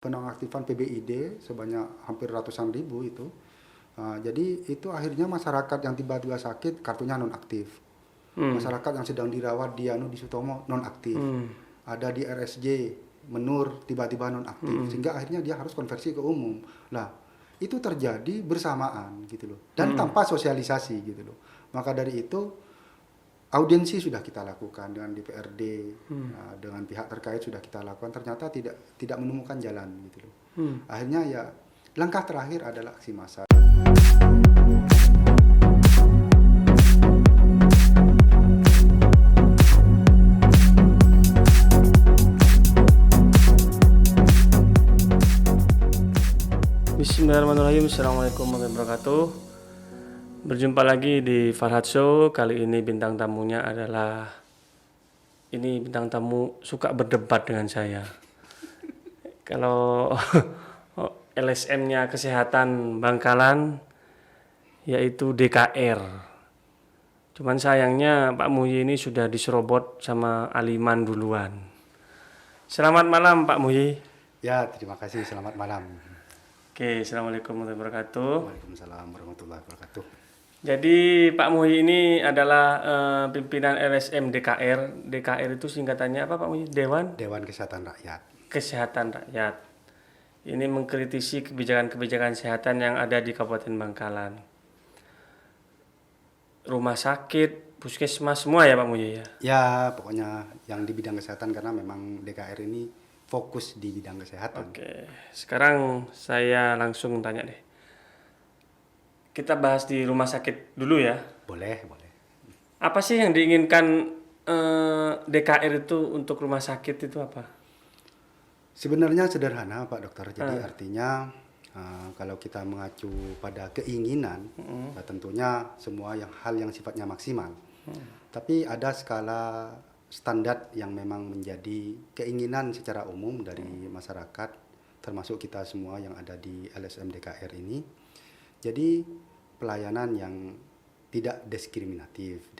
penonaktifan PBID sebanyak hampir ratusan ribu itu. Jadi itu akhirnya masyarakat yang tiba-tiba sakit kartunya nonaktif. Masyarakat yang sedang dirawat di di Sutomo nonaktif. Ada di RSJ Menur tiba-tiba nonaktif. Sehingga akhirnya dia harus konversi ke umum. Lah, itu terjadi bersamaan gitu loh. Dan tanpa sosialisasi gitu loh. Maka dari itu audiensi sudah kita lakukan dengan DPRD, dengan pihak terkait sudah kita lakukan, ternyata tidak menemukan jalan gitu loh. Akhirnya ya langkah terakhir adalah aksi massa. Bismillahirrahmanirrahim. Assalamualaikum warahmatullahi wabarakatuh. Berjumpa lagi di Farhad Show. Kali ini bintang tamunya adalah bintang tamu suka berdebat dengan saya. Kalau LSM-nya Kesehatan Bangkalan yaitu DKR. Cuman sayangnya Pak Muhyi ini sudah diserobot sama Aliman duluan. Selamat malam Pak Muhyi. Ya, terima kasih. Selamat malam. Oke, Assalamualaikum warahmatullahi wabarakatuh. Waalaikumsalam warahmatullahi wabarakatuh. Jadi Pak Muhyi ini adalah pimpinan LSM DKR. DKR itu singkatannya apa Pak Muhyi? Dewan Kesehatan Rakyat. Kesehatan Rakyat. Ini mengkritisi kebijakan-kebijakan kesehatan yang ada di Kabupaten Bangkalan. Rumah sakit, puskesmas semua ya Pak Muhyi ya? Ya, pokoknya yang di bidang kesehatan karena memang DKR ini fokus di bidang kesehatan. Oke, sekarang saya langsung tanya deh. Kita bahas di rumah sakit dulu ya. Boleh. Apa sih yang diinginkan DKR itu untuk rumah sakit itu apa? Sebenarnya sederhana Pak Dokter. Jadi artinya kalau kita mengacu pada keinginan, tentunya semua hal yang sifatnya maksimal. Tapi ada skala standar yang memang menjadi keinginan secara umum dari masyarakat, termasuk kita semua yang ada di LSM DKR ini. Jadi pelayanan yang tidak diskriminatif.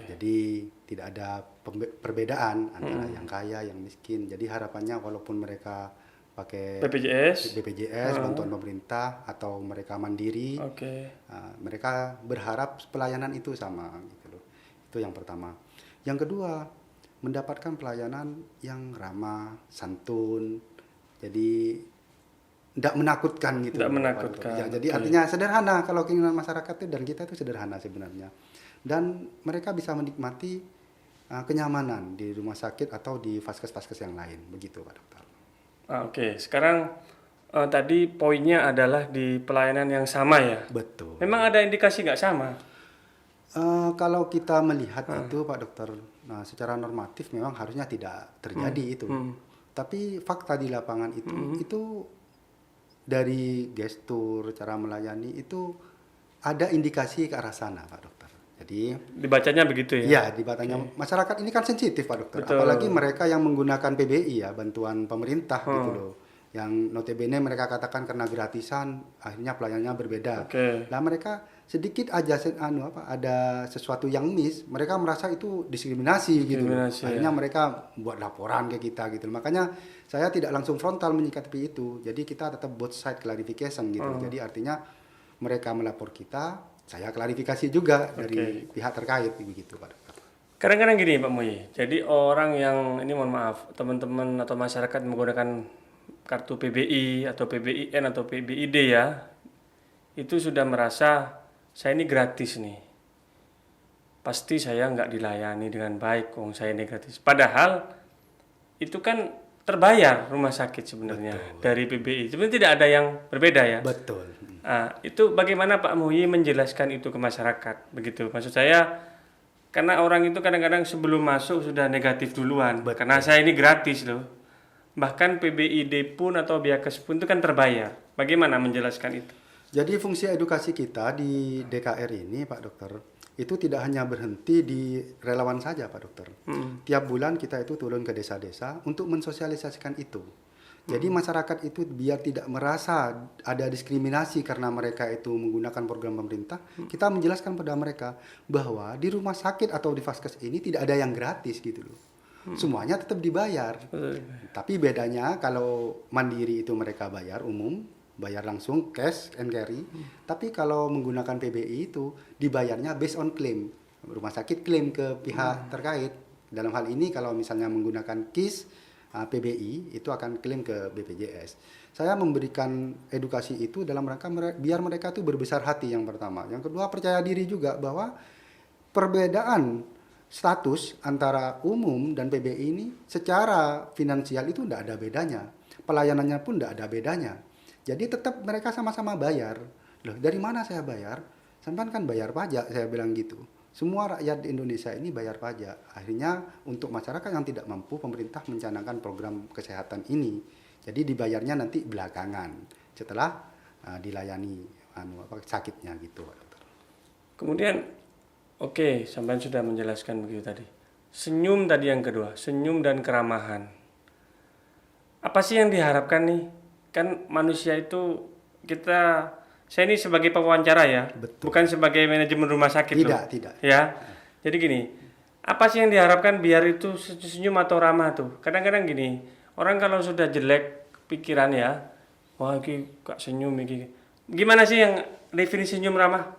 Jadi tidak ada perbedaan antara yang kaya, yang miskin. Jadi harapannya walaupun mereka pakai BPJS, bantuan pemerintah atau mereka mandiri, mereka berharap pelayanan itu sama gitu loh. Itu yang pertama. Yang kedua, mendapatkan pelayanan yang ramah, santun. Jadi tidak menakutkan gitu. Tidak menakutkan. Ya, jadi artinya sederhana kalau keinginan masyarakat itu dan kita itu sederhana sebenarnya. Dan mereka bisa menikmati kenyamanan di rumah sakit atau di vaskes-vaskes yang lain. Begitu Pak Dokter. Oke, sekarang tadi poinnya adalah di pelayanan yang sama ya? Betul. Memang ada indikasi nggak sama? Kalau kita melihat itu Pak Dokter, secara normatif memang harusnya tidak terjadi itu. Tapi fakta di lapangan itu dari gestur, cara melayani itu ada indikasi ke arah sana Pak Dokter. Jadi dibacanya begitu ya? Iya, dibacanya. Masyarakat ini kan sensitif Pak Dokter. Betul. Apalagi mereka yang menggunakan PBI ya, bantuan pemerintah gitu loh. Yang notabene mereka katakan karena gratisan akhirnya pelayanannya berbeda. Nah, mereka sedikit aja ada sesuatu yang miss, mereka merasa itu diskriminasi gitu. Akhirnya mereka buat laporan ke kita gitu. Makanya saya tidak langsung frontal menyikapi itu. Jadi kita tetap both side clarification gitu. Jadi artinya mereka melapor kita, saya klarifikasi juga dari pihak terkait begitu Pak Dokter. Kadang-kadang gini Pak Muhyi. Jadi orang yang ini mohon maaf, teman-teman atau masyarakat menggunakan kartu PBI atau PBIN atau PBID ya, itu sudah merasa saya ini gratis nih. Pasti saya nggak dilayani dengan baik, saya ini gratis. Padahal itu kan terbayar rumah sakit sebenarnya. Betul. Dari PBI. Sebenarnya tidak ada yang berbeda ya. Betul. Itu bagaimana Pak Muhyi menjelaskan itu ke masyarakat? Begitu. Maksud saya karena orang itu kadang-kadang sebelum masuk sudah negatif duluan. Betul. Karena saya ini gratis loh. Bahkan PBID pun atau Biakes pun itu kan terbayar. Bagaimana menjelaskan itu? Jadi fungsi edukasi kita di DKR ini Pak Dokter, itu tidak hanya berhenti di relawan saja Pak Dokter. Tiap bulan kita itu turun ke desa-desa untuk mensosialisasikan itu. Jadi masyarakat itu biar tidak merasa ada diskriminasi karena mereka itu menggunakan program pemerintah, kita menjelaskan pada mereka bahwa di rumah sakit atau di vaskes ini tidak ada yang gratis gitu loh. semuanya tetap dibayar. Tapi bedanya kalau mandiri itu mereka bayar umum, bayar langsung cash and carry. Tapi kalau menggunakan PBI itu dibayarnya based on claim. Rumah sakit klaim ke pihak terkait. Dalam hal ini kalau misalnya menggunakan KIS PBI itu akan klaim ke BPJS. Saya memberikan edukasi itu dalam rangka biar mereka tuh berbesar hati yang pertama. Yang kedua percaya diri juga bahwa perbedaan status antara umum dan PBI ini secara finansial itu tidak ada bedanya. Pelayanannya pun tidak ada bedanya. Jadi tetap mereka sama-sama bayar. Loh, dari mana saya bayar? Sampai kan bayar pajak, saya bilang gitu. Semua rakyat di Indonesia ini bayar pajak. Akhirnya untuk masyarakat yang tidak mampu, pemerintah mencanangkan program kesehatan ini. Jadi dibayarnya nanti belakangan setelah dilayani sakitnya gitu, Pak Dokter. Kemudian oke, sampai sudah menjelaskan begitu tadi. Senyum tadi yang kedua, senyum dan keramahan. Apa sih yang diharapkan nih? Kan manusia itu saya ini sebagai pewawancara ya, Betul. bukan sebagai manajemen rumah sakit loh. Tidak. Ya. Jadi gini, apa sih yang diharapkan biar itu senyum atau ramah tuh? Kadang-kadang gini, orang kalau sudah jelek pikiran ya, wah ini gak senyum ini. Gimana sih yang definisi senyum ramah?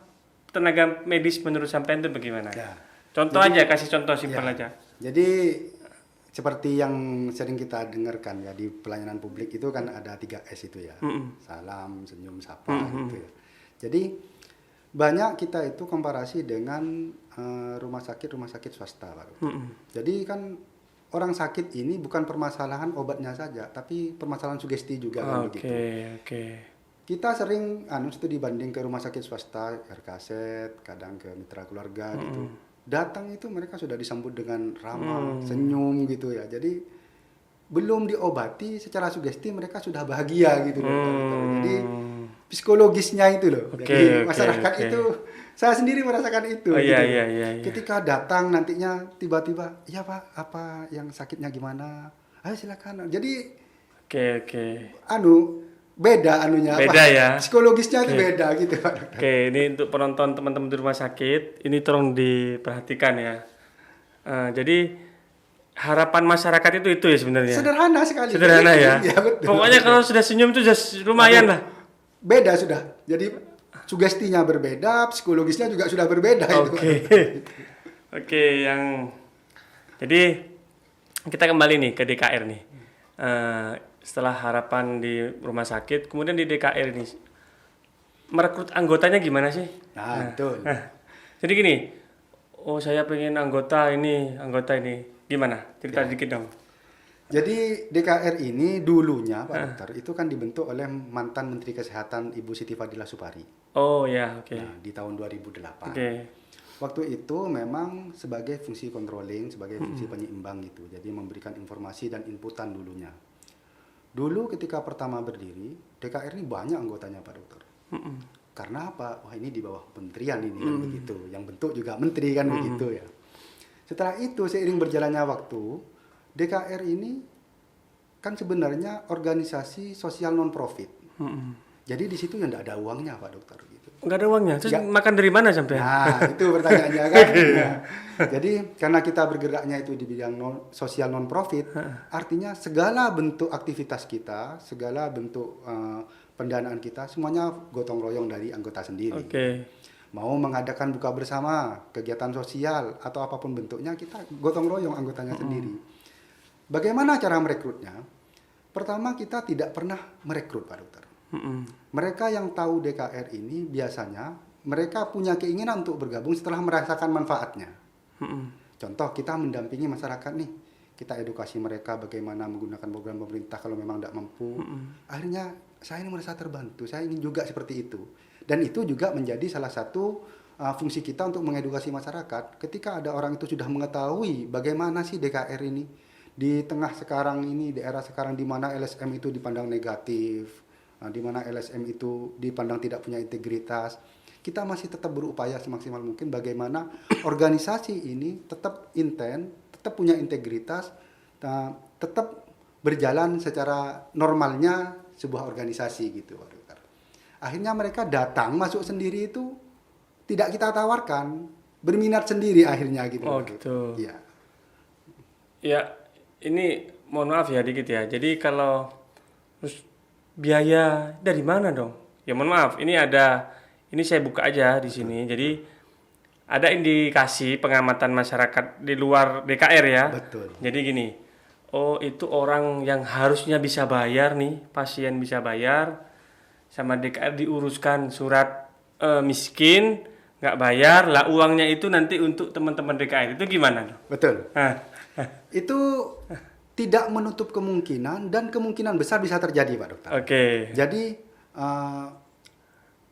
Tenaga medis menurut sampean itu bagaimana? Ya. Contoh aja, kasih contoh simpel ya. aja. Jadi seperti yang sering kita dengarkan ya di pelayanan publik itu kan ada 3S itu ya. Salam, senyum, sapa gitu ya. Jadi banyak kita itu komparasi dengan rumah sakit swasta, Pak. Jadi kan orang sakit ini bukan permasalahan obatnya saja, tapi permasalahan sugesti juga kan begitu. Oke. Kita sering studi banding ke rumah sakit swasta, RKZ, kadang ke mitra keluarga gitu. Datang itu mereka sudah disambut dengan ramah, senyum gitu ya. Jadi belum diobati secara sugesti mereka sudah bahagia gitu loh. Jadi psikologisnya itu loh. Jadi masyarakat itu saya sendiri merasakan itu. Iya. Ketika datang nantinya tiba-tiba, "Iya Pak, apa yang sakitnya gimana? Ayo silakan." Jadi beda ya. Psikologisnya itu beda gitu, Pak. Oke, ini untuk penonton teman-teman di rumah sakit, ini tolong diperhatikan ya. Jadi harapan masyarakat itu ya sebenarnya. Sederhana sekali. Sederhana ya. Ya betul. Pokoknya kalau sudah senyum itu sudah lumayan lah. Beda sudah. Jadi sugestinya berbeda, psikologisnya juga sudah berbeda. Oke, jadi kita kembali nih ke DKR nih. Setelah harapan di rumah sakit, kemudian di DKR ini merekrut anggotanya gimana sih? Betul. Jadi gini, saya pengen anggota ini, gimana? Cerita dikit dong. Jadi DKR ini dulunya Pak Dokter itu kan dibentuk oleh mantan Menteri Kesehatan Ibu Siti Fadila Supari. Oh ya, oke. Nah, di tahun 2008. Oke. Waktu itu memang sebagai fungsi controlling, sebagai fungsi penyeimbang gitu. Jadi memberikan informasi dan inputan dulunya. Dulu ketika pertama berdiri, DKR ini banyak anggotanya Pak Dokter. Karena apa? Wah ini di bawah kementerian ini kan begitu. Yang bentuk juga menteri kan begitu ya. Setelah itu seiring berjalannya waktu, DKR ini kan sebenarnya organisasi sosial non profit. Jadi di situ yang tidak ada uangnya Pak Dokter gitu. Nggak ada uangnya. Terus makan dari mana sampai? Nah, itu pertanyaannya kan. Jadi karena kita bergeraknya itu di bidang sosial non profit, artinya segala bentuk aktivitas kita, segala bentuk pendanaan kita semuanya gotong royong dari anggota sendiri. Mau mengadakan buka bersama, kegiatan sosial atau apapun bentuknya kita gotong royong anggotanya sendiri. Bagaimana cara merekrutnya? Pertama kita tidak pernah merekrut Pak Dokter. Mereka yang tahu DKR ini biasanya mereka punya keinginan untuk bergabung setelah merasakan manfaatnya. Contoh kita mendampingi masyarakat nih, kita edukasi mereka bagaimana menggunakan program pemerintah kalau memang tidak mampu. Akhirnya saya ini merasa terbantu, saya ingin juga seperti itu. Dan itu juga menjadi salah satu fungsi kita untuk mengedukasi masyarakat. Ketika ada orang itu sudah mengetahui bagaimana sih DKR ini di tengah sekarang ini, di era sekarang di mana LSM itu dipandang negatif, di mana LSM itu dipandang tidak punya integritas, kita masih tetap berupaya semaksimal mungkin bagaimana organisasi ini tetap tetap punya integritas, tetap berjalan secara normalnya sebuah organisasi gitu. Akhirnya mereka datang masuk sendiri itu tidak kita tawarkan, berminat sendiri akhirnya gitu. Oh gitu. Ya. Ya, ini mohon maaf ya dikit ya. Jadi kalau terus biaya dari mana dong? Ya mohon maaf, ini saya buka aja di sini. Jadi ada indikasi pengamatan masyarakat di luar DKR ya. Betul. Jadi gini, oh itu orang yang harusnya bisa bayar nih, pasien bisa bayar, sama DKR diuruskan surat miskin, nggak bayar, lah uangnya itu nanti untuk teman-teman DKR. Itu gimana dong? Betul. Hah, Itu tidak menutup kemungkinan dan kemungkinan besar bisa terjadi, Pak Dokter. Oke. Jadi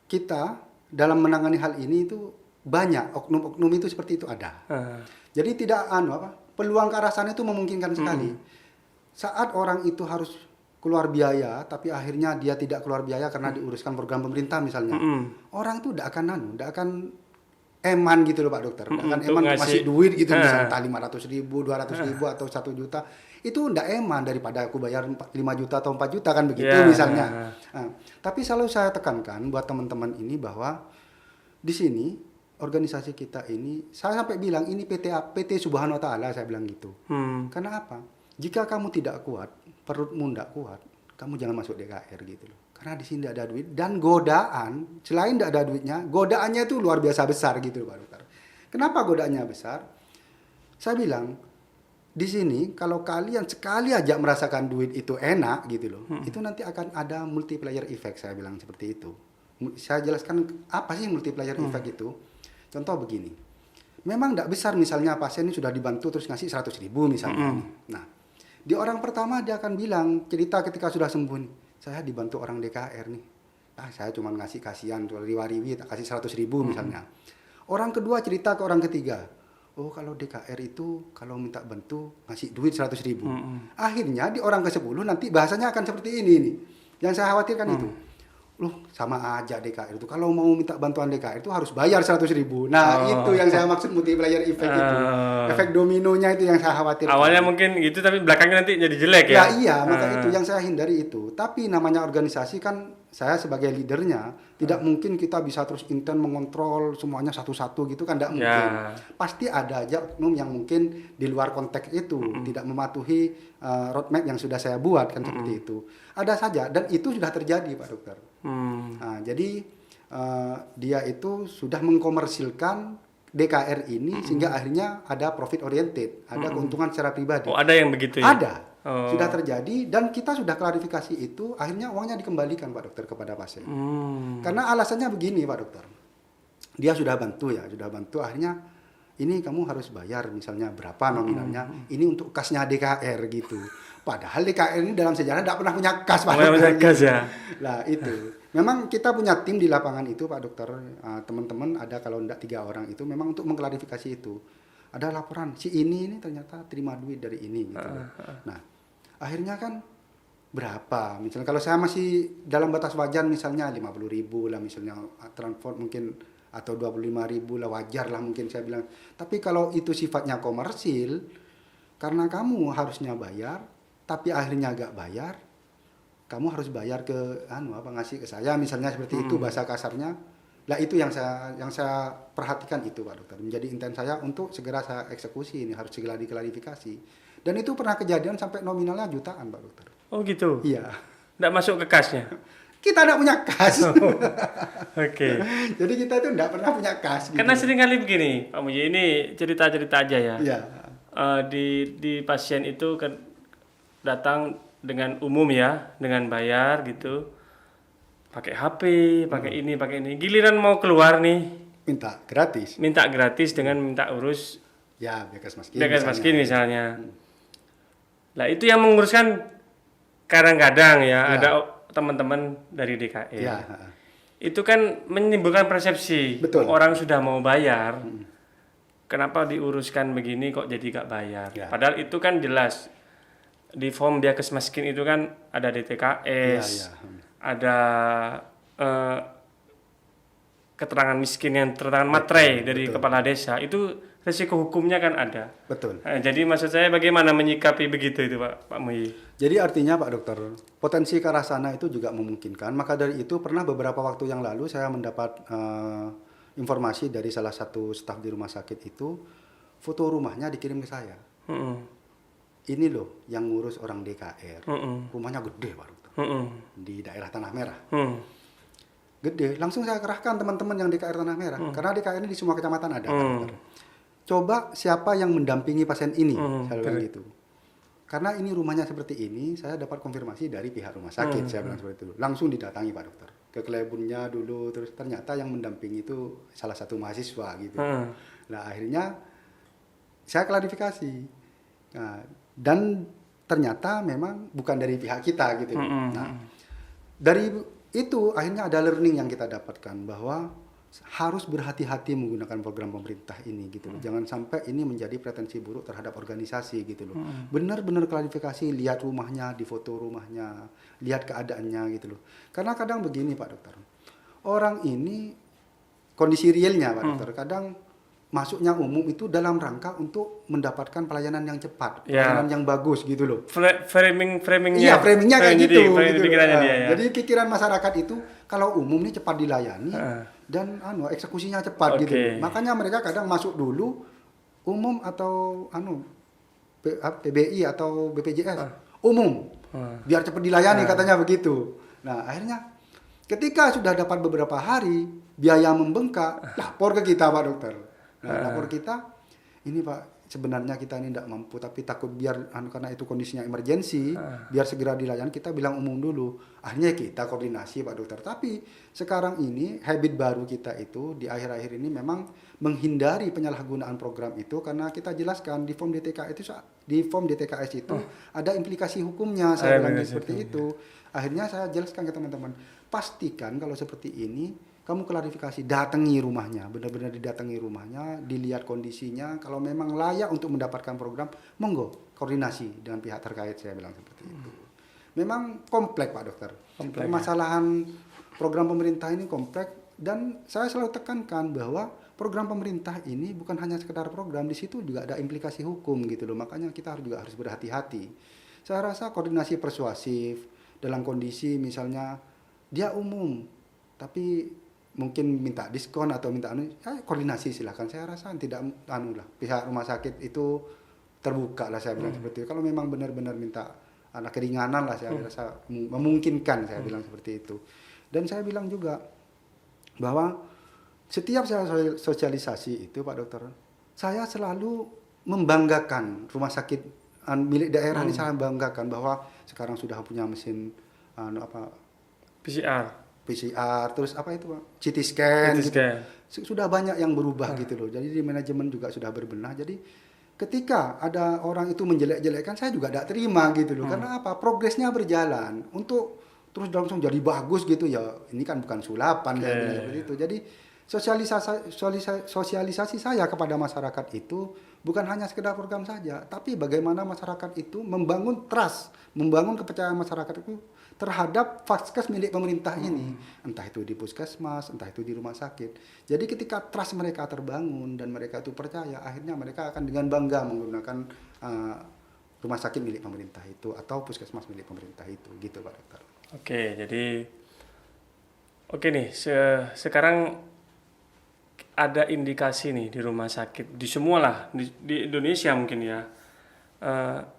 kita dalam menangani hal ini itu banyak oknum-oknum itu seperti itu ada. Jadi tidak peluang ke arah sana itu memungkinkan sekali. Saat orang itu harus keluar biaya, tapi akhirnya dia tidak keluar biaya karena diuruskan program pemerintah misalnya. Orang itu tidak akan eman gitu loh Pak Dokter. Tidak akan eman masih duit gitu misalnya 500.000, 200.000 atau 1 juta. Itu tidak eman daripada aku bayar 5 juta atau 4 juta kan begitu misalnya. Nah, tapi selalu saya tekankan buat teman-teman ini bahwa di sini organisasi kita ini, saya sampai bilang ini PT Subhanahu wa Ta'ala, saya bilang gitu. Karena apa? Jika kamu tidak kuat, perutmu tidak kuat, kamu jangan masuk DKR gitu loh. Karena di sini tidak ada duit dan godaan, selain tidak ada duitnya, godaannya itu luar biasa besar gitu loh Pak Dokter. Kenapa godaannya besar? Saya bilang di sini kalau kalian sekali aja merasakan duit itu enak gitu loh, itu nanti akan ada multiplier effect, saya bilang seperti itu. Saya jelaskan apa sih multiplier effect itu. Contoh begini, memang tidak besar misalnya pasien ini sudah dibantu terus ngasih 100.000 misalnya. Nah, di orang pertama dia akan bilang cerita ketika sudah sembuh nih, saya dibantu orang DKR nih. Saya cuma ngasih kasihan riwa-riwi tak kasih 100.000 misalnya. Orang kedua cerita ke orang ketiga, oh kalau DKR itu kalau minta bantu ngasih duit 100.000. Akhirnya di orang ke-10 nanti bahasanya akan seperti ini nih. Yang saya khawatirkan itu. Loh sama aja DKR itu. Kalau mau minta bantuan DKR itu harus bayar 100.000. Nah itu yang saya maksud multiplier effect itu. Efek dominonya itu yang saya khawatirkan. Awalnya mungkin gitu tapi belakangnya nanti jadi jelek ya? Ya iya, maka itu yang saya hindari itu. Tapi namanya organisasi kan saya sebagai leadernya tidak mungkin kita bisa terus intens mengontrol semuanya satu-satu gitu kan, tidak mungkin. Pasti ada aja oknum yang mungkin di luar konteks itu tidak mematuhi roadmap yang sudah saya buat kan seperti itu. Ada saja dan itu sudah terjadi Pak Dokter. Nah, jadi dia itu sudah mengkomersilkan DKR ini sehingga akhirnya ada profit oriented, ada keuntungan secara pribadi. Oh, ada yang begitu ya? Ada. Sudah terjadi dan kita sudah klarifikasi itu, akhirnya uangnya dikembalikan Pak Dokter kepada pasien. Karena alasannya begini Pak Dokter. Dia sudah bantu akhirnya ini kamu harus bayar misalnya berapa nominalnya, ini untuk kasnya DKR gitu. Padahal DKR ini dalam sejarah tidak pernah punya kas Pak Dokter. Ya. Lah itu. Memang kita punya tim di lapangan itu Pak Dokter. Teman-teman ada kalau tidak 3 orang itu memang untuk mengklarifikasi itu. Ada laporan si ini ternyata terima duit dari ini gitu. Nah, akhirnya kan berapa? Misalnya kalau saya masih dalam batas wajar misalnya 50.000 lah misalnya, transport mungkin atau 25.000 lah wajar lah mungkin saya bilang. Tapi kalau itu sifatnya komersil, karena kamu harusnya bayar, tapi akhirnya agak bayar, kamu harus bayar ke ngasih ke saya misalnya seperti itu bahasa kasarnya. Lah itu yang saya perhatikan itu Pak Dokter. Menjadi intent saya untuk segera saya eksekusi, ini harus segera diklarifikasi. Dan itu pernah kejadian sampai nominalnya jutaan Pak Dokter. Oh gitu? Iya. Nggak masuk ke kasnya? Kita tidak punya kas. Oke. Jadi kita itu tidak pernah punya kas. Karena sering kali begini Pak Muji, ini cerita-cerita aja ya. Iya. Di pasien itu datang dengan umum ya, dengan bayar gitu. Pakai HP, pakai ini. Giliran mau keluar nih, Minta gratis. minta gratis dengan minta urus Ya, bekas maskin. misalnya. Lah itu yang menguruskan kadang-kadang ya, ada teman-teman dari DKR. Ya. Itu kan menimbulkan persepsi. Betul. Orang sudah mau bayar, kenapa diuruskan begini kok jadi gak bayar? Ya. Padahal itu kan jelas di form dia kesmaskin itu kan ada DTKS, ada keterangan miskin yang keterangan materai dari kepala desa. Itu resiko hukumnya kan ada. Betul. Jadi maksud saya bagaimana menyikapi begitu itu Pak Muhi? Jadi artinya Pak Dokter, potensi ke arah sana itu juga memungkinkan. Maka dari itu pernah beberapa waktu yang lalu saya mendapat informasi dari salah satu staf di rumah sakit itu, foto rumahnya dikirim ke saya. ini loh yang ngurus orang DKR. Rumahnya gede Pak Dokter. Di daerah Tanah Merah. Gede. Langsung saya kerahkan teman-teman yang DKR Tanah Merah. Karena DKR ini di semua kecamatan ada Pak Dokter. Coba siapa yang mendampingi pasien ini, saya bilang gitu. Karena ini rumahnya seperti ini, saya dapat konfirmasi dari pihak rumah sakit, saya bilang seperti itu. Langsung didatangi Pak Dokter. Ke kebunnya dulu, terus ternyata yang mendampingi itu salah satu mahasiswa gitu. Nah akhirnya saya klarifikasi. Nah, dan ternyata memang bukan dari pihak kita gitu. Nah dari itu akhirnya ada learning yang kita dapatkan bahwa harus berhati-hati menggunakan program pemerintah ini gitu loh. Jangan sampai ini menjadi pretensi buruk terhadap organisasi gitu loh. Benar-benar klarifikasi, lihat rumahnya, di foto rumahnya, lihat keadaannya gitu loh. Karena kadang begini Pak Dokter. Orang ini kondisi realnya Pak Dokter, kadang masuknya umum itu dalam rangka untuk mendapatkan pelayanan yang cepat, pelayanan yang bagus gitu loh. Framingnya. Iya, framingnya kayak gitu. Pikirannya dia, ya. Jadi pikiran masyarakat itu kalau umum ini cepat dilayani dan eksekusinya cepat gitu. Makanya mereka kadang masuk dulu umum atau PBI atau BPJS umum biar cepat dilayani katanya begitu. Nah akhirnya ketika sudah dapat beberapa hari biaya membengkak, lapor ke kita Pak Dokter. Nah, lapor kita, ini Pak, sebenarnya kita ini tidak mampu, tapi takut biar karena itu kondisinya emergensi, biar segera dilayani, kita bilang umum dulu. Akhirnya kita koordinasi Pak Dokter. Tapi sekarang ini habit baru kita itu di akhir-akhir ini memang menghindari penyalahgunaan program itu karena kita jelaskan di form DTKS itu ada implikasi hukumnya, saya bilang seperti itu. Akhirnya saya jelaskan ke teman-teman, pastikan kalau seperti ini kamu klarifikasi, datangi rumahnya, benar-benar didatangi rumahnya, dilihat kondisinya, kalau memang layak untuk mendapatkan program, monggo koordinasi dengan pihak terkait, saya bilang seperti itu. Memang kompleks Pak Dokter. Permasalahan program pemerintah ini kompleks dan saya selalu tekankan bahwa program pemerintah ini bukan hanya sekedar program, di situ juga ada implikasi hukum gitu loh. Makanya kita juga harus berhati-hati. Saya rasa koordinasi persuasif dalam kondisi misalnya dia umum, tapi mungkin minta diskon atau minta koordinasi silakan. Saya rasa tidak pihak rumah sakit itu terbuka lah, saya bilang seperti itu. Kalau memang benar-benar minta keringanan lah, saya rasa memungkinkan, saya bilang seperti itu. Dan saya bilang juga bahwa setiap saya sosialisasi itu Pak Dokter, saya selalu membanggakan rumah sakit milik daerah ini, saya banggakan bahwa sekarang sudah punya mesin PCR, terus apa itu Pak? CT scan. Gitu. Sudah banyak yang berubah gitu loh. Jadi di manajemen juga sudah berbenah. Jadi ketika ada orang itu menjelek-jelekkan, saya juga tidak terima gitu loh. Karena apa? Progresnya berjalan. Untuk terus langsung jadi bagus gitu ya. Ini kan bukan sulapan seperti itu. Jadi sosialisasi saya kepada masyarakat itu bukan hanya sekedar program saja, tapi bagaimana masyarakat itu membangun trust, membangun kepercayaan masyarakat itu terhadap vaskes milik pemerintah ini, entah itu di puskesmas, entah itu di rumah sakit. Jadi ketika trust mereka terbangun dan mereka itu percaya, akhirnya mereka akan dengan bangga menggunakan rumah sakit milik pemerintah itu atau puskesmas milik pemerintah itu, gitu Pak Dokter. Oke nih, sekarang ada indikasi nih di rumah sakit, di semua lah, di Indonesia mungkin ya,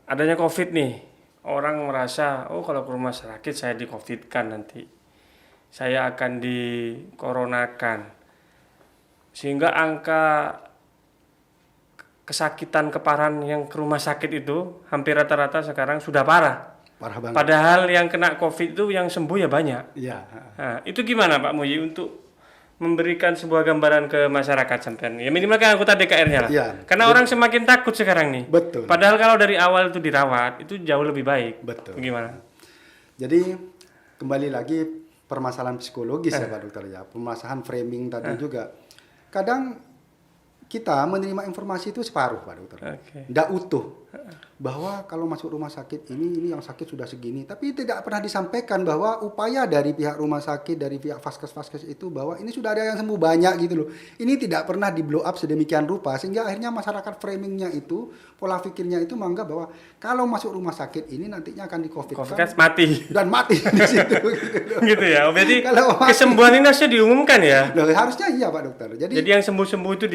adanya COVID nih. Orang merasa, kalau ke rumah sakit saya di COVID-kan nanti, saya akan dikoronakan. Sehingga angka kesakitan, keparahan yang ke rumah sakit itu hampir rata-rata sekarang sudah parah. Parah banget. Padahal yang kena COVID itu yang sembuh ya banyak. Iya. Nah, itu gimana Pak Muji untuk memberikan sebuah gambaran ke masyarakat sampean? Ya minimal kan anggota DKR-nya lah. Iya. Karena orang semakin takut sekarang nih. Betul. Padahal kalau dari awal itu dirawat itu jauh lebih baik. Betul. Gimana? Jadi kembali lagi permasalahan psikologis ya Pak Dokter ya. Permasalahan framing tadi juga. Kadang kita menerima informasi itu separuh Pak Dokter. Tidak utuh. Bahwa kalau masuk rumah sakit ini yang sakit sudah segini, tapi tidak pernah disampaikan bahwa upaya dari pihak rumah sakit, dari pihak vaskes itu bahwa ini sudah ada yang sembuh banyak gitu loh. Ini tidak pernah di blow up sedemikian rupa sehingga akhirnya masyarakat framingnya itu, pola pikirnya itu menganggap bahwa kalau masuk rumah sakit ini nantinya akan di COVID-kan mati dan mati di situ gitu ya. Berarti kalau kesembuhan ini harusnya diumumkan ya. Loh, harusnya iya Pak Dokter. Jadi yang sembuh-sembuh itu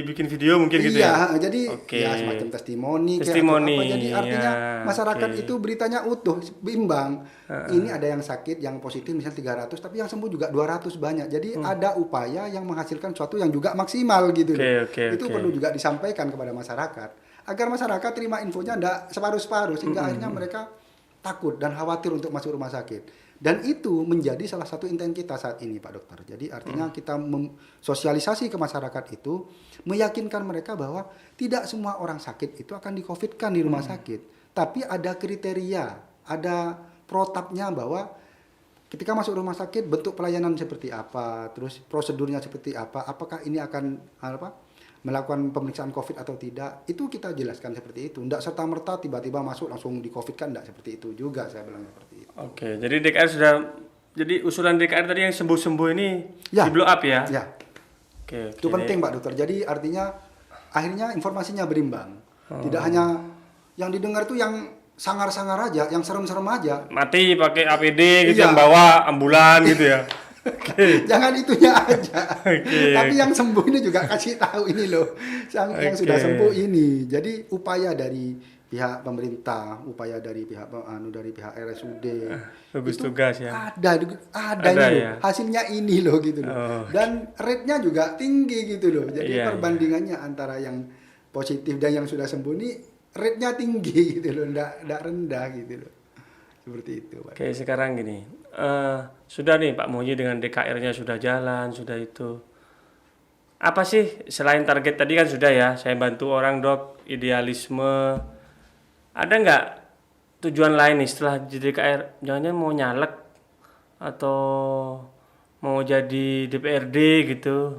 dibikin video mungkin gitu iya, ya. jadi Oke. ya semacam testimoni, kayak Testimoni, atau apa. Jadi artinya ya, masyarakat oke. itu beritanya utuh, bimbang. Ini ada yang sakit, yang positif misalnya 300, tapi yang sembuh juga 200 banyak. Jadi ada upaya yang menghasilkan sesuatu yang juga maksimal gitu loh. Oke, Itu perlu juga disampaikan kepada masyarakat agar masyarakat terima infonya enggak separuh-separuh sehingga akhirnya mereka takut dan khawatir untuk masuk rumah sakit. Dan itu menjadi salah satu intent kita saat ini, Pak Dokter. Jadi artinya kita sosialisasi ke masyarakat itu, meyakinkan mereka bahwa tidak semua orang sakit itu akan di-COVID-kan di rumah sakit. Tapi ada kriteria, ada protapnya bahwa ketika masuk rumah sakit bentuk pelayanan seperti apa, terus prosedurnya seperti apa, apakah ini akan melakukan pemeriksaan COVID atau tidak, itu kita jelaskan seperti itu. Tidak serta-merta tiba-tiba masuk langsung di-COVID-kan, tidak seperti itu juga saya bilang seperti itu. Oke, jadi DKR sudah, jadi usulan DKR tadi yang sembuh-sembuh ini Ya. di blow up ya? Ya, Oke, itu penting Pak Dokter. Jadi artinya akhirnya informasinya berimbang. Tidak hanya yang didengar itu yang sangar-sangar aja, yang serem-serem aja. Mati pakai APD gitu Iya. yang bawa ambulan gitu ya. Jangan itunya aja. Oke. Tapi yang sembuh ini juga kasih tahu ini loh. Yang sudah Oke. sembuh ini. Jadi upaya dari pihak pemerintah, upaya dari pihak RSUD. Gugus itu tugas ya. Ada Ada ini loh. ya. Hasilnya ini loh gitu loh. Oh. Dan rate-nya juga tinggi gitu loh. Jadi Iya, perbandingannya antara yang positif dan yang sudah sembuh ini rate-nya tinggi gitu loh, enggak rendah gitu loh. Seperti itu, Pak. Oke, sekarang gini. Sudah nih Pak Muhyi dengan DKR-nya sudah jalan, sudah itu. Apa sih selain target tadi kan sudah ya, saya bantu orang dok, idealisme. Ada nggak tujuan lain nih setelah jadi DKR? Jangan-jangan mau nyalek atau mau jadi DPRD gitu?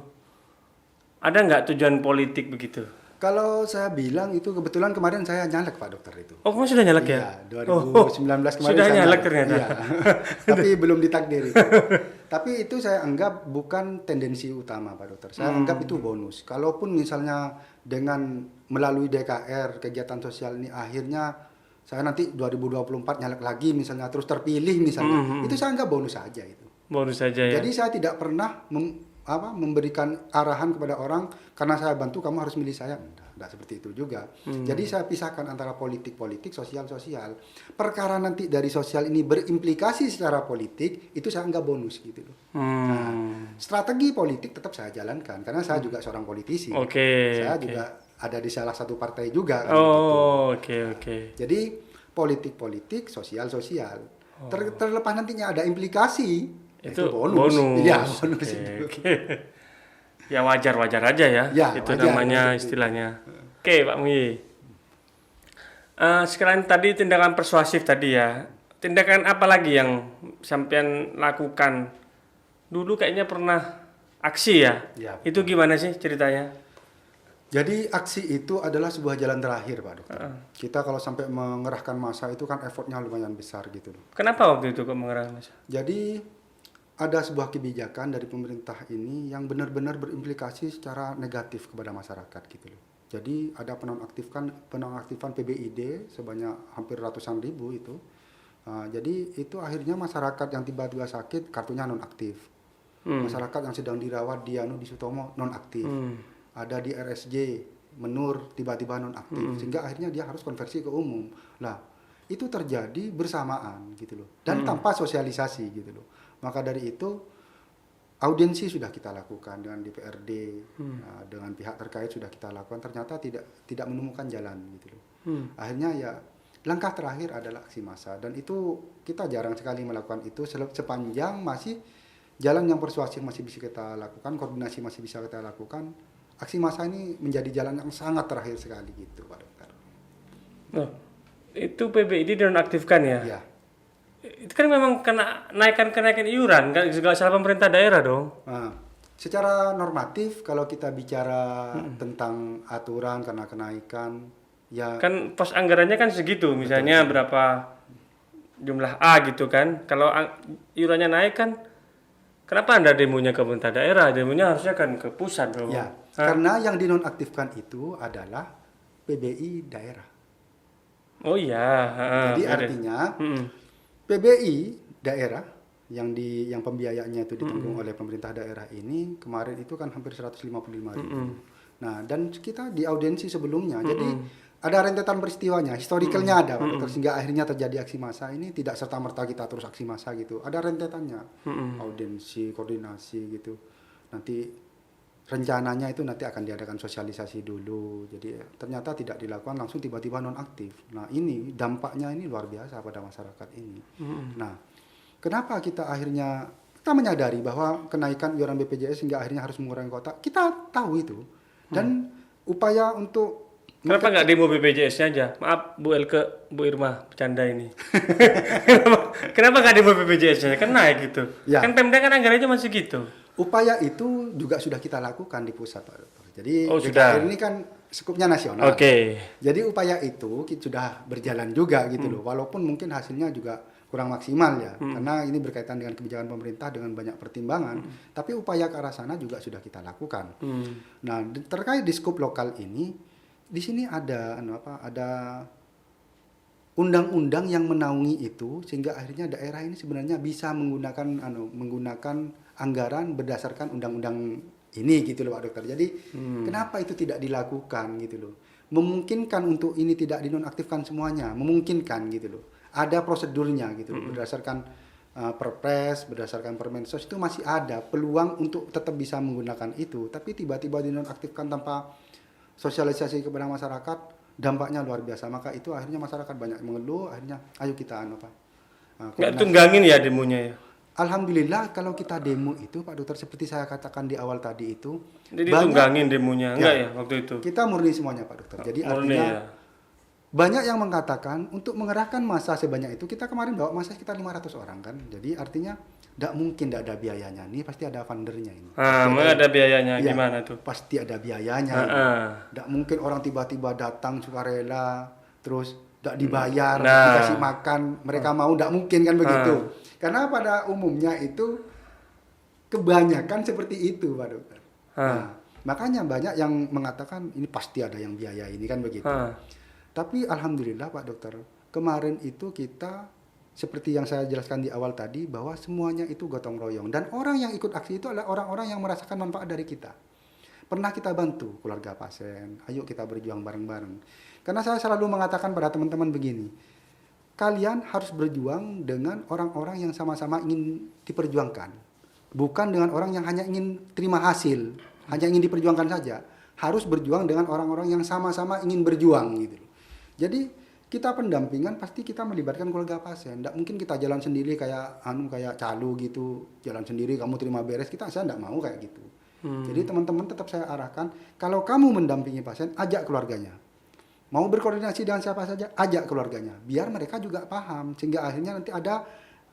Ada nggak tujuan politik begitu? Kalau saya bilang itu kebetulan kemarin saya nyalek Pak Dokter itu. Oh, kamu sudah nyalek ya? Iya, 2019 kemarin sudah saya nyalek ternyata. Iya. Tapi belum ditakdiri. Tapi itu saya anggap bukan tendensi utama Pak Dokter. Saya anggap itu bonus. Kalaupun misalnya dengan melalui DKR kegiatan sosial ini akhirnya saya nanti 2024 nyalek lagi misalnya terus terpilih misalnya, itu saya anggap bonus saja itu. Bonus saja ya. Jadi saya tidak pernah memberikan arahan kepada orang karena saya bantu kamu harus milih saya. Tidak seperti itu juga. Jadi saya pisahkan antara politik-politik, sosial-sosial. Perkara nanti dari sosial ini berimplikasi secara politik, itu saya anggap bonus gitu loh. Nah, strategi politik tetap saya jalankan karena saya juga seorang politisi. Oke. Saya juga ada di salah satu partai juga. Kan, Oh, gitu. oke. Jadi politik-politik, sosial-sosial. Terlepas nantinya ada implikasi. Itu bonus. Iya, bonus Oke, itu. oke. Ya wajar-wajar aja ya. Ya, itu wajar, namanya wajar. istilahnya. Oke, Pak Muhyi. Sekalian tadi tindakan persuasif tadi ya. Tindakan apa lagi yang sampean lakukan? Dulu kayaknya pernah aksi ya. Ya. Itu gimana sih ceritanya? Jadi aksi itu adalah sebuah jalan terakhir, Pak Dokter. Kita kalau sampai mengerahkan massa itu kan effortnya lumayan besar gitu loh. Kenapa waktu itu kok mengerahkan massa? Jadi ada sebuah kebijakan dari pemerintah ini yang benar-benar berimplikasi secara negatif kepada masyarakat gitu loh. Jadi ada penonaktifan PBID sebanyak hampir ratusan ribu itu. Jadi itu akhirnya masyarakat yang tiba-tiba sakit kartunya nonaktif. Masyarakat yang sedang dirawat di di Sutomo nonaktif. Ada di RSJ Menur tiba-tiba nonaktif sehingga akhirnya dia harus konversi ke umum. Lah, itu terjadi bersamaan gitu loh dan tanpa sosialisasi gitu loh. Maka dari itu audiensi sudah kita lakukan dengan DPRD, dengan pihak terkait sudah kita lakukan, ternyata tidak menemukan jalan gitu loh. Akhirnya ya langkah terakhir adalah aksi massa dan itu kita jarang sekali melakukan itu sepanjang masih jalan yang persuasif masih bisa kita lakukan, koordinasi masih bisa kita lakukan. Aksi massa ini menjadi jalan yang sangat terakhir sekali gitu Pak Dokter. Oh, itu PBID dinonaktifkan ya? Ya. Itu kan memang kena kenaikan iuran, kan segala salah pemerintah daerah dong. Nah, secara normatif kalau kita bicara tentang aturan karena kenaikan, ya Kan pos anggarannya kan segitu, misalnya berapa jumlah A gitu kan. Kalau iurannya naik kan, kenapa Anda demonya ke pemerintah daerah? Demonya harusnya kan ke pusat dong. ya karena yang dinonaktifkan itu adalah PBI daerah. Oh iya. Jadi bener. artinya PBI daerah yang pembiayaannya itu ditanggung oleh pemerintah daerah ini kemarin itu kan hampir 155.000. Nah, dan kita di audiensi sebelumnya, jadi ada rentetan peristiwanya, historicalnya ada, Pak Dokter, sehingga akhirnya terjadi aksi massa ini tidak serta-merta kita terus aksi massa gitu. Ada rentetannya, audiensi, koordinasi gitu. Nanti rencananya itu nanti akan diadakan sosialisasi dulu. Jadi ternyata tidak dilakukan, langsung tiba-tiba nonaktif. Nah, ini dampaknya ini luar biasa pada masyarakat ini. Nah, kenapa kita akhirnya kita menyadari bahwa kenaikan iuran BPJS hingga akhirnya harus mengurangi kuota? Kita tahu itu. Dan upaya untuk Kenapa nggak demo BPJS-nya aja? Maaf Bu Elke, Bu Irma, bercanda ini. Kenapa nggak demo BPJS-nya? Kan naik gitu. Ya. Kan Pemda kan anggarannya masih gitu. upaya itu juga sudah kita lakukan di pusat, Pak Dokter. Jadi sudah. DKR ini kan skupnya nasional. Oke. Jadi upaya itu sudah berjalan juga gitu loh. Walaupun mungkin hasilnya juga kurang maksimal ya. Karena ini berkaitan dengan kebijakan pemerintah dengan banyak pertimbangan. Tapi upaya ke arah sana juga sudah kita lakukan. Nah, terkait di skup lokal ini, di sini ada ada undang-undang yang menaungi itu sehingga akhirnya daerah ini sebenarnya bisa menggunakan anggaran berdasarkan undang-undang ini gitu loh Pak Dokter. Jadi kenapa itu tidak dilakukan gitu loh? Memungkinkan untuk ini tidak dinonaktifkan semuanya, memungkinkan gitu loh. Ada prosedurnya gitu loh, berdasarkan Perpres, berdasarkan Permensos itu masih ada peluang untuk tetap bisa menggunakan itu, tapi tiba-tiba dinonaktifkan tanpa sosialisasi kepada masyarakat, dampaknya luar biasa. Maka itu akhirnya masyarakat banyak mengeluh, akhirnya ayo kita Nggak tunggangin ya demonya ya? Alhamdulillah kalau kita demo itu Pak Dokter seperti saya katakan di awal tadi itu, Jadi tunggangin demonya, enggak ya waktu itu? kita murni semuanya Pak Dokter. Jadi Murni artinya ya? banyak yang mengatakan untuk mengerahkan massa sebanyak itu, kita kemarin bawa massa sekitar 500 orang kan. Jadi artinya tidak mungkin tidak ada biayanya. Ini pasti ada fundernya ini. Ada biayanya, Ya, gimana tuh? pasti ada biayanya. Tidak mungkin orang tiba-tiba datang sukarela, terus tidak dibayar, dikasih makan, mereka mau, tidak mungkin kan begitu. Karena pada umumnya itu kebanyakan seperti itu Pak Dokter. Nah, makanya banyak yang mengatakan ini pasti ada yang biaya ini kan begitu. Tapi alhamdulillah Pak Dokter, kemarin itu kita seperti yang saya jelaskan di awal tadi bahwa semuanya itu gotong royong dan orang yang ikut aksi itu adalah orang-orang yang merasakan manfaat dari kita. Pernah kita bantu keluarga pasien, ayo kita berjuang bareng-bareng. Karena saya selalu mengatakan pada teman-teman begini, kalian harus berjuang dengan orang-orang yang sama-sama ingin diperjuangkan. Bukan dengan orang yang hanya ingin terima hasil, hanya ingin diperjuangkan saja. Harus berjuang dengan orang-orang yang sama-sama ingin berjuang gitu. Jadi kita pendampingan pasti kita melibatkan keluarga pasien. Tidak mungkin kita jalan sendiri kayak calo gitu, jalan sendiri kamu terima beres. Saya tidak mau kayak gitu. Jadi teman-teman tetap saya arahkan, kalau kamu mendampingi pasien, ajak keluarganya. Mau berkoordinasi dengan siapa saja, ajak keluarganya. Biar mereka juga paham, sehingga akhirnya nanti ada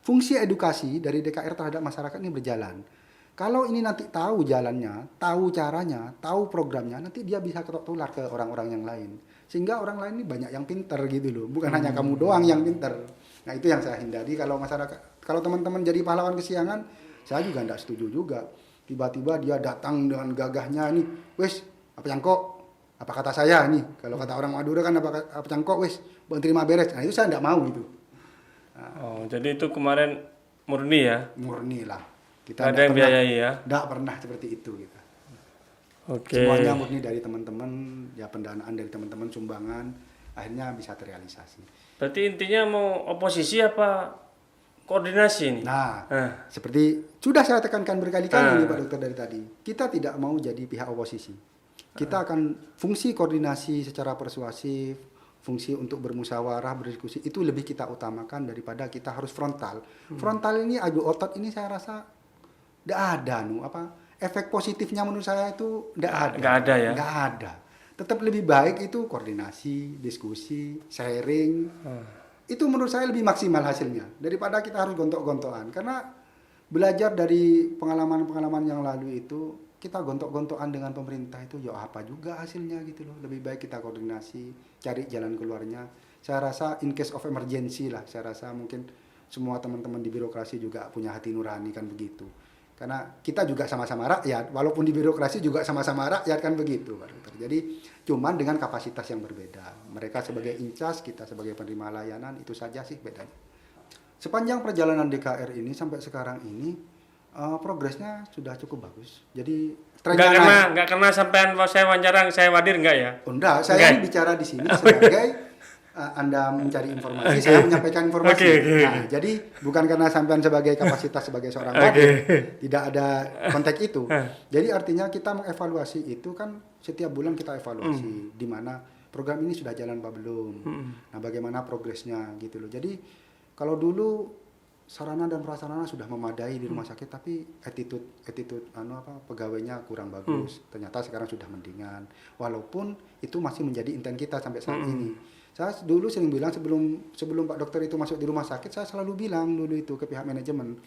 fungsi edukasi dari DKR terhadap masyarakat ini berjalan. Kalau ini nanti tahu jalannya, tahu caranya, tahu programnya, nanti dia bisa tular ke orang-orang yang lain. Sehingga orang lain ini banyak yang pinter gitu loh, bukan hanya kamu doang yang pinter. Nah itu yang saya hindari kalau masyarakat, kalau teman-teman jadi pahlawan kesiangan, saya juga tidak setuju juga. Tiba-tiba dia datang dengan gagahnya nih, wes apa cangkok, apa kata saya nih, kalau kata orang Madura kan apa cangkok, wes buat terima beres. Nah itu saya tidak mau gitu. Oh jadi itu kemarin murni ya? Murni lah. Kita ada yang biayai ya? Tidak pernah seperti itu kita. Oke. Semuanya murni dari teman-teman, ya pendanaan dari teman-teman, sumbangan, akhirnya bisa terrealisasi. Berarti intinya mau oposisi apa koordinasi nih? Nah, seperti sudah saya tekankan berkali-kali nih Pak Dokter dari tadi, kita tidak mau jadi pihak oposisi. Kita akan fungsi koordinasi secara persuasif, fungsi untuk bermusyawarah, berdiskusi, itu lebih kita utamakan daripada kita harus frontal. Frontal ini, adu otot ini saya rasa tidak ada efek positifnya menurut saya itu tidak ada. Nggak ada ya? Nggak ada. Tetap lebih baik itu koordinasi, diskusi, sharing. Itu menurut saya lebih maksimal hasilnya daripada kita harus gontok-gontokan. Karena belajar dari pengalaman-pengalaman yang lalu itu, kita gontok-gontokan dengan pemerintah itu ya apa juga hasilnya gitu loh. Lebih baik kita koordinasi, cari jalan keluarnya. Saya rasa in case of emergency lah, saya rasa mungkin semua teman-teman di birokrasi juga punya hati nurani kan begitu. Karena kita juga sama-sama rakyat, walaupun di birokrasi juga sama-sama rakyat kan begitu Pak Dokter. Jadi cuman dengan kapasitas yang berbeda. Mereka sebagai incas, kita sebagai penerima layanan, itu saja sih bedanya. Sepanjang perjalanan DKR ini sampai sekarang ini, Progresnya sudah cukup bagus. Jadi Enggak trennya naik. karena sampean saya wawancara saya wadir enggak ya? Oh, enggak, saya Enggak. ini bicara di sini sebagai Anda mencari informasi, saya menyampaikan informasi. Oke. Nah, jadi bukan karena sampean sebagai kapasitas sebagai seorang wadir, tidak ada konteks itu. Jadi artinya kita mengevaluasi itu kan setiap bulan kita evaluasi di mana program ini sudah jalan apa belum. Nah, bagaimana progresnya gitu loh. Jadi kalau dulu sarana dan prasarana sudah memadai di rumah sakit, tapi attitude pegawainya kurang bagus. Ternyata sekarang sudah mendingan. Walaupun itu masih menjadi intent kita sampai saat ini. Saya dulu sering bilang sebelum Pak Dokter itu masuk di rumah sakit, saya selalu bilang dulu itu ke pihak manajemen,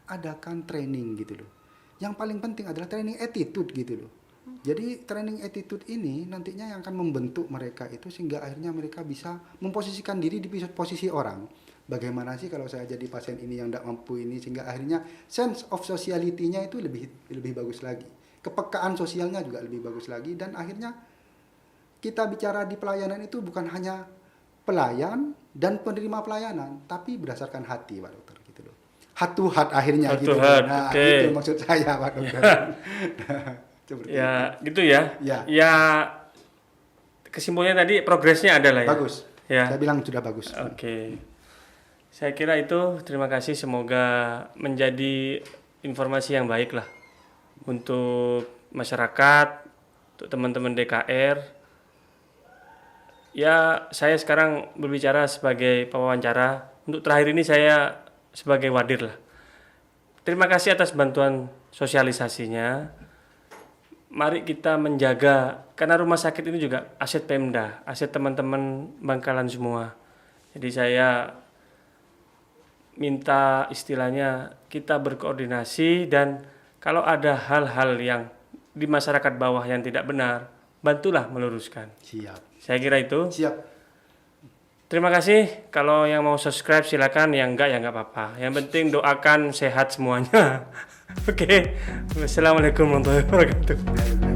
adakan training gitu loh. Yang paling penting adalah training attitude gitu loh. Jadi training attitude ini nantinya yang akan membentuk mereka itu sehingga akhirnya mereka bisa memposisikan diri di posisi orang. Bagaimana sih kalau saya jadi pasien ini yang tidak mampu ini, sehingga akhirnya sense of sociality-nya itu lebih bagus lagi. Kepekaan sosialnya juga lebih bagus lagi, dan akhirnya kita bicara di pelayanan itu bukan hanya pelayan dan penerima pelayanan, tapi berdasarkan hati, Pak Dokter gitu loh. Heart to heart akhirnya Heart gitu. to heart, Nah, oke. itu maksud saya, Pak Dokter. Seperti Ya, gitu ya. Ya. Ya kesimpulannya tadi progresnya ada lah ya. bagus. Ya. Saya bilang sudah bagus. Oke. Saya kira itu, terima kasih, semoga menjadi informasi yang baik lah untuk masyarakat, untuk teman-teman DKR. Ya, saya sekarang berbicara sebagai pewawancara. Untuk terakhir ini saya sebagai wadir lah. Terima kasih atas bantuan sosialisasinya. Mari kita menjaga, karena rumah sakit ini juga aset Pemda, aset teman-teman Bangkalan semua. Jadi saya minta istilahnya kita berkoordinasi, dan kalau ada hal-hal yang di masyarakat bawah yang tidak benar, bantulah meluruskan. Siap. Saya kira itu. Siap. Terima kasih. Kalau yang mau subscribe silakan, yang enggak ya enggak apa-apa. Yang penting doakan sehat semuanya. Oke. Wassalamualaikum warahmatullahi wabarakatuh.